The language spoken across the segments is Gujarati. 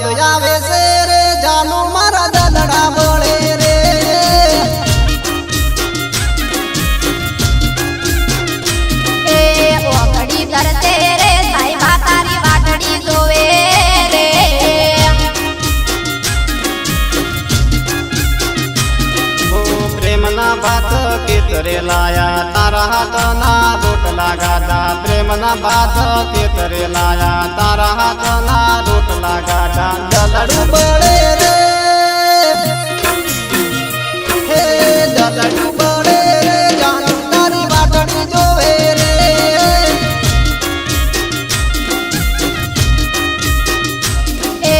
યાદ આવે છે રે જાનો મારા દલડા બળે રે એ ઓગડી ધરતે રે સાઈબા તારી વાટડી જોવે રે ઓ પ્રેમના ભાત કેતરે લાયા તારા હાથના રોટલા ગાધા પ્રેમના ભાત કેતરે લાયા તારા હાથના રોટલા ગાધા દલડું બળે રે હે દલડું બળે રે જાનો તારી વાટડી જોવે રે એ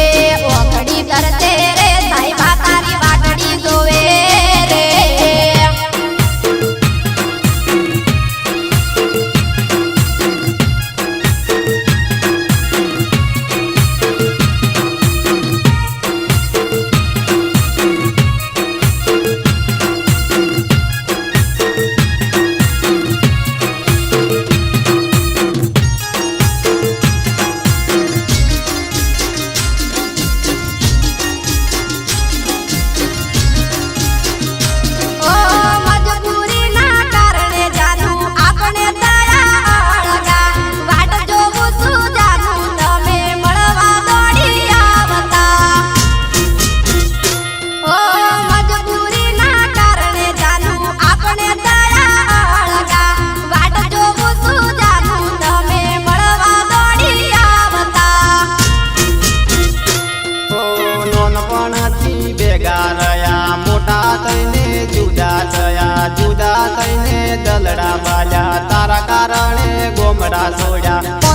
ઓગડી ધરતે રે સાઈબા તારી વાટડી જોવે રે જુદા થઈને દલડા બાલ્યા તારા કારણે ગોમડા છોડ્યા